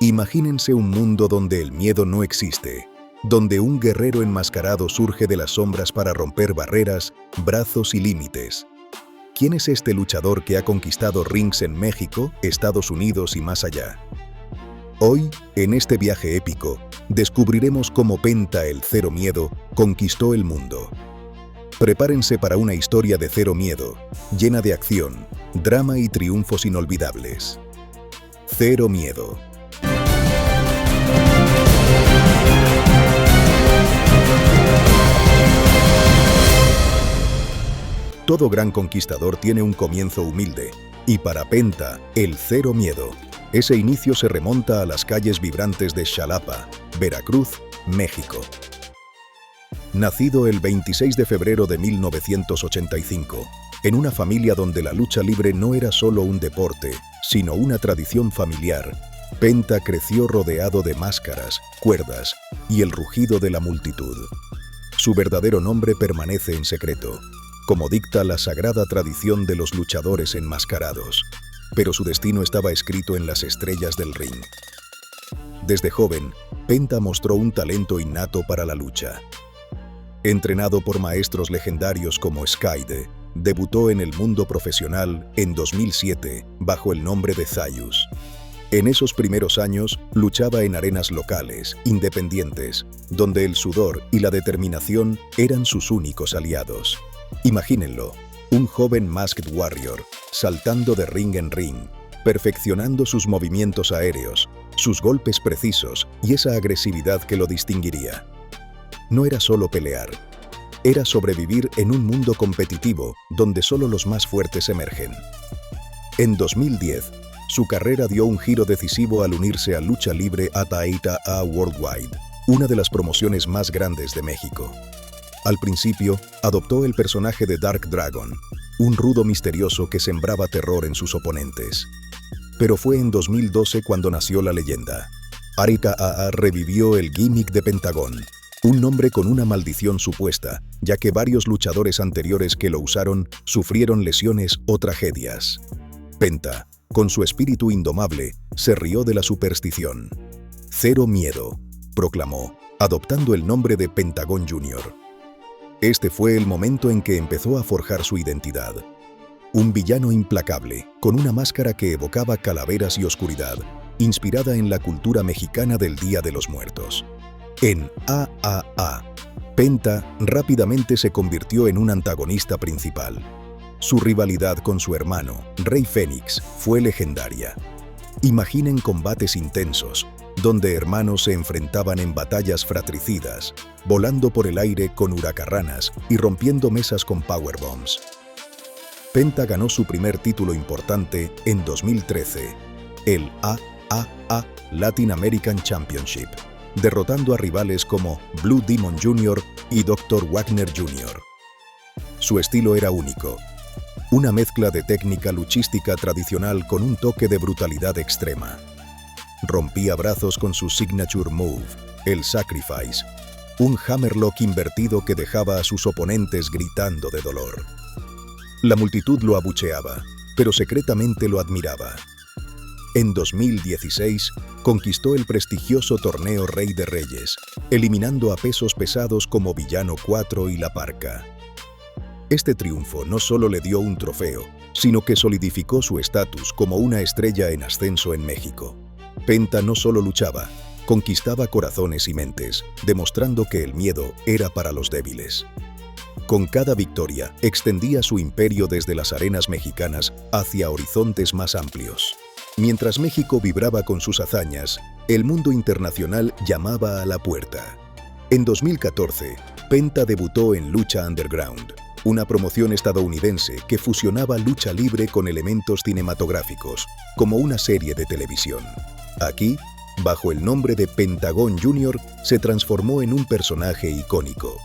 Imagínense un mundo donde el miedo no existe, donde un guerrero enmascarado surge de las sombras para romper barreras, brazos y límites. ¿Quién es este luchador que ha conquistado rings en México, Estados Unidos y más allá? Hoy, en este viaje épico, descubriremos cómo Penta, el Cero Miedo, conquistó el mundo. Prepárense para una historia de cero miedo, llena de acción, drama y triunfos inolvidables. Cero Miedo. Todo gran conquistador tiene un comienzo humilde, y para Penta, el Cero Miedo, ese inicio se remonta a las calles vibrantes de Xalapa, Veracruz, México. Nacido el 26 de febrero de 1985, en una familia donde la lucha libre no era solo un deporte, sino una tradición familiar, Penta creció rodeado de máscaras, cuerdas y el rugido de la multitud. Su verdadero nombre permanece en secreto, como dicta la sagrada tradición de los luchadores enmascarados, pero su destino estaba escrito en las estrellas del ring. Desde joven, Penta mostró un talento innato para la lucha. Entrenado por maestros legendarios como Skyde, debutó en el mundo profesional en 2007 bajo el nombre de Zayus. En esos primeros años, luchaba en arenas locales, independientes, donde el sudor y la determinación eran sus únicos aliados. Imagínenlo, un joven Masked Warrior, saltando de ring en ring, perfeccionando sus movimientos aéreos, sus golpes precisos y esa agresividad que lo distinguiría. No era solo pelear, era sobrevivir en un mundo competitivo donde solo los más fuertes emergen. En 2010, su carrera dio un giro decisivo al unirse a Lucha Libre AAA Worldwide, una de las promociones más grandes de México. Al principio, adoptó el personaje de Dark Dragon, un rudo misterioso que sembraba terror en sus oponentes. Pero fue en 2012 cuando nació la leyenda. AAA revivió el gimmick de Pentagón, un nombre con una maldición supuesta, ya que varios luchadores anteriores que lo usaron sufrieron lesiones o tragedias. Penta, con su espíritu indomable, se rió de la superstición. Cero Miedo, proclamó, adoptando el nombre de Pentagón Jr. Este fue el momento en que empezó a forjar su identidad. Un villano implacable, con una máscara que evocaba calaveras y oscuridad, inspirada en la cultura mexicana del Día de los Muertos. En AAA, Penta rápidamente se convirtió en un antagonista principal. Su rivalidad con su hermano, Rey Fénix, fue legendaria. Imaginen combates intensos, donde hermanos se enfrentaban en batallas fratricidas, volando por el aire con huracarranas y rompiendo mesas con powerbombs. Penta ganó su primer título importante en 2013, el AAA Latin American Championship, derrotando a rivales como Blue Demon Jr. y Dr. Wagner Jr. Su estilo era único, una mezcla de técnica luchística tradicional con un toque de brutalidad extrema. Rompía brazos con su signature move, el Sacrifice, un hammerlock invertido que dejaba a sus oponentes gritando de dolor. La multitud lo abucheaba, pero secretamente lo admiraba. En 2016, conquistó el prestigioso torneo Rey de Reyes, eliminando a pesos pesados como Villano 4 y La Parca. Este triunfo no solo le dio un trofeo, sino que solidificó su estatus como una estrella en ascenso en México. Penta no solo luchaba, conquistaba corazones y mentes, demostrando que el miedo era para los débiles. Con cada victoria, extendía su imperio desde las arenas mexicanas hacia horizontes más amplios. Mientras México vibraba con sus hazañas, el mundo internacional llamaba a la puerta. En 2014, Penta debutó en Lucha Underground, una promoción estadounidense que fusionaba lucha libre con elementos cinematográficos, como una serie de televisión. Aquí, bajo el nombre de Pentagón Jr., se transformó en un personaje icónico,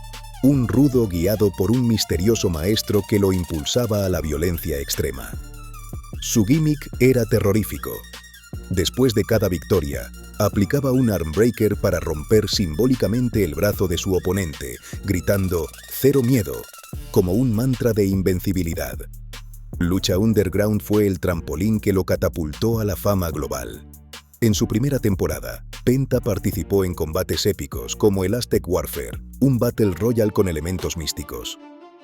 un rudo guiado por un misterioso maestro que lo impulsaba a la violencia extrema. Su gimmick era terrorífico. Después de cada victoria, aplicaba un armbreaker para romper simbólicamente el brazo de su oponente, gritando «Cero Miedo», como un mantra de invencibilidad. Lucha Underground fue el trampolín que lo catapultó a la fama global. En su primera temporada, Penta participó en combates épicos como el Aztec Warfare, un Battle Royale con elementos místicos.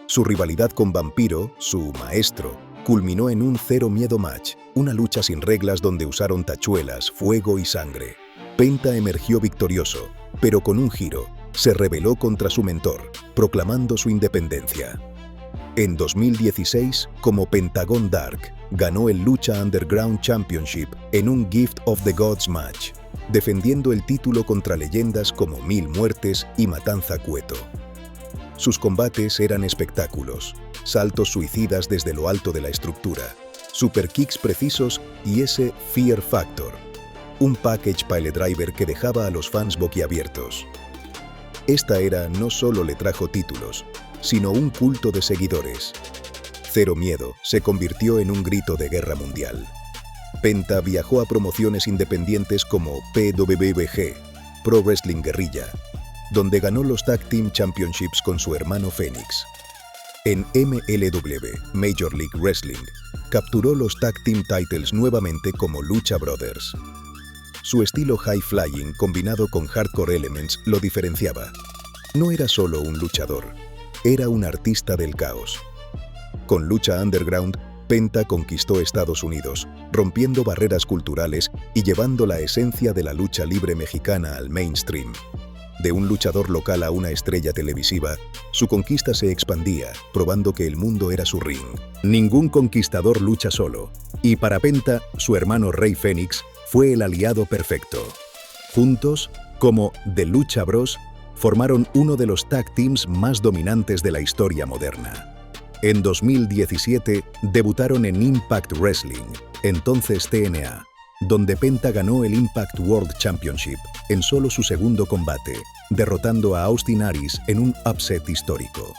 Su rivalidad con Vampiro, su maestro, culminó en un Cero Miedo Match, una lucha sin reglas donde usaron tachuelas, fuego y sangre. Penta emergió victorioso, pero con un giro, se rebeló contra su mentor, proclamando su independencia. En 2016, como Pentagon Dark, ganó el Lucha Underground Championship en un Gift of the Gods match, defendiendo el título contra leyendas como Mil Muertes y Matanza Cueto. Sus combates eran espectáculos, saltos suicidas desde lo alto de la estructura, super kicks precisos y ese Fear Factor, un package piledriver que dejaba a los fans boquiabiertos. Esta era no solo le trajo títulos, sino un culto de seguidores. Cero Miedo se convirtió en un grito de guerra mundial. Penta viajó a promociones independientes como PWBG, Pro Wrestling Guerrilla, donde ganó los Tag Team Championships con su hermano Fénix. En MLW, Major League Wrestling, capturó los Tag Team Titles nuevamente como Lucha Brothers. Su estilo high flying combinado con hardcore elements lo diferenciaba. No era solo un luchador, era un artista del caos. Con Lucha Underground, Penta conquistó Estados Unidos, rompiendo barreras culturales y llevando la esencia de la lucha libre mexicana al mainstream. De un luchador local a una estrella televisiva, su conquista se expandía, probando que el mundo era su ring. Ningún conquistador lucha solo, y para Penta, su hermano Rey Fénix fue el aliado perfecto. Juntos, como The Lucha Bros, formaron uno de los tag teams más dominantes de la historia moderna. En 2017 debutaron en Impact Wrestling, entonces TNA, donde Penta ganó el Impact World Championship en solo su segundo combate, derrotando a Austin Aries en un upset histórico.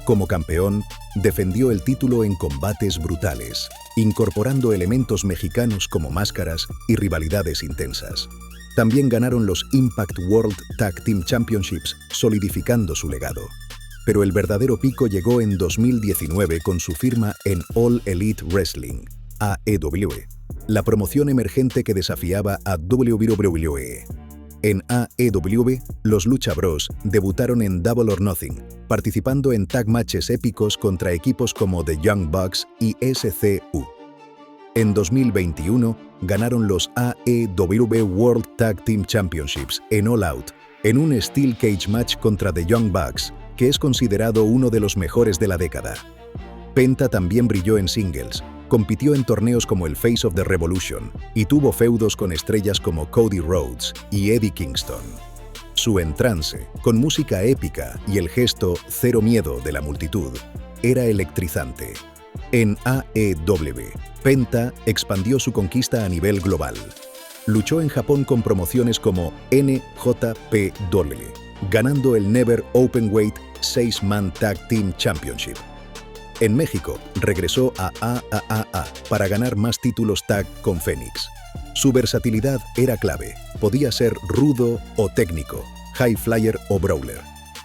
Como campeón, defendió el título en combates brutales, incorporando elementos mexicanos como máscaras y rivalidades intensas. También ganaron los Impact World Tag Team Championships, solidificando su legado. Pero el verdadero pico llegó en 2019 con su firma en All Elite Wrestling, AEW, la promoción emergente que desafiaba a WWE. En AEW, los Lucha Bros debutaron en Double or Nothing, participando en tag matches épicos contra equipos como The Young Bucks y SCU. En 2021, ganaron los AEW World Tag Team Championships en All Out, en un Steel Cage match contra The Young Bucks, que es considerado uno de los mejores de la década. Penta también brilló en singles, compitió en torneos como el Face of the Revolution y tuvo feudos con estrellas como Cody Rhodes y Eddie Kingston. Su entrance, con música épica y el gesto Cero Miedo de la multitud, era electrizante. En AEW, Penta expandió su conquista a nivel global. Luchó en Japón con promociones como NJPW, ganando el Never Openweight 6-Man Tag Team Championship. En México, regresó a AAA para ganar más títulos tag con Fénix. Su versatilidad era clave, podía ser rudo o técnico, high flyer o brawler.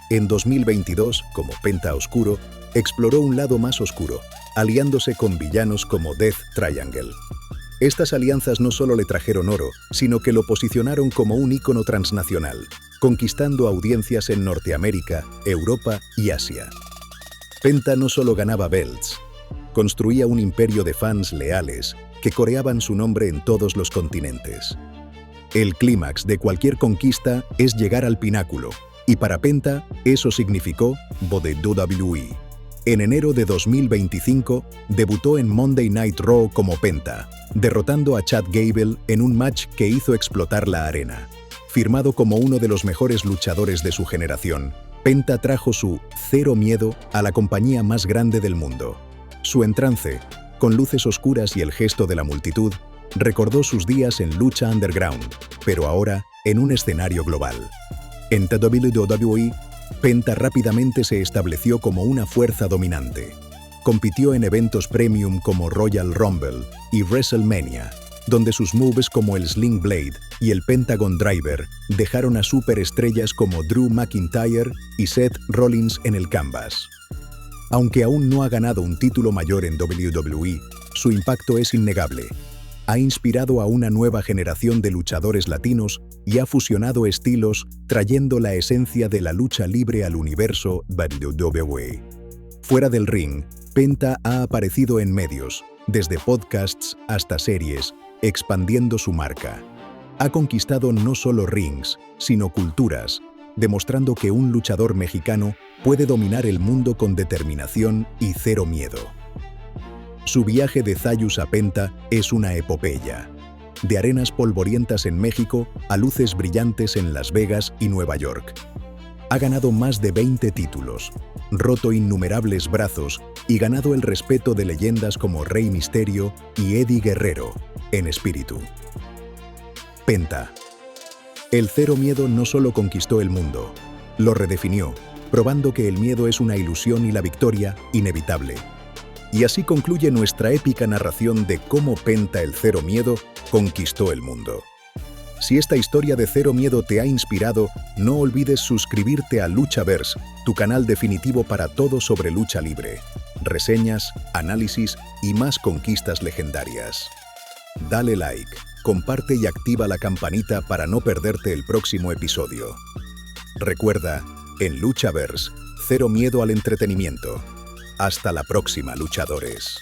En 2022, como Penta Oscuro, exploró un lado más oscuro, aliándose con villanos como Death Triangle. Estas alianzas no solo le trajeron oro, sino que lo posicionaron como un ícono transnacional, conquistando audiencias en Norteamérica, Europa y Asia. Penta no solo ganaba belts, construía un imperio de fans leales que coreaban su nombre en todos los continentes. El clímax de cualquier conquista es llegar al pináculo, y para Penta eso significó WWE. En enero de 2025 debutó en Monday Night Raw como Penta, derrotando a Chad Gable en un match que hizo explotar la arena. Firmado como uno de los mejores luchadores de su generación, Penta trajo su Cero Miedo a la compañía más grande del mundo. Su entrance, con luces oscuras y el gesto de la multitud, recordó sus días en Lucha Underground, pero ahora en un escenario global. En WWE, Penta rápidamente se estableció como una fuerza dominante. Compitió en eventos premium como Royal Rumble y WrestleMania, donde sus moves como el Sling Blade y el Pentagon Driver dejaron a superestrellas como Drew McIntyre y Seth Rollins en el canvas. Aunque aún no ha ganado un título mayor en WWE, su impacto es innegable. ha inspirado a una nueva generación de luchadores latinos y ha fusionado estilos, trayendo la esencia de la lucha libre al universo WWE. Fuera del ring, Penta ha aparecido en medios, desde podcasts hasta series, expandiendo su marca. Ha conquistado no solo rings, sino culturas, demostrando que un luchador mexicano puede dominar el mundo con determinación y cero miedo. Su viaje de Zayus a Penta es una epopeya. De arenas polvorientas en México a luces brillantes en Las Vegas y Nueva York. Ha ganado más de 20 títulos, roto innumerables brazos y ganado el respeto de leyendas como Rey Misterio y Eddie Guerrero, en espíritu. Penta. El cero miedo no solo conquistó el mundo, lo redefinió, probando que el miedo es una ilusión y la victoria inevitable. Y así concluye nuestra épica narración de cómo Penta el Cero Miedo conquistó el mundo. Si esta historia de Cero Miedo te ha inspirado, no olvides suscribirte a Luchaverse, tu canal definitivo para todo sobre lucha libre, reseñas, análisis y más conquistas legendarias. Dale like, comparte y activa la campanita para no perderte el próximo episodio. Recuerda, en Luchaverse, cero miedo al entretenimiento. Hasta la próxima, luchadores.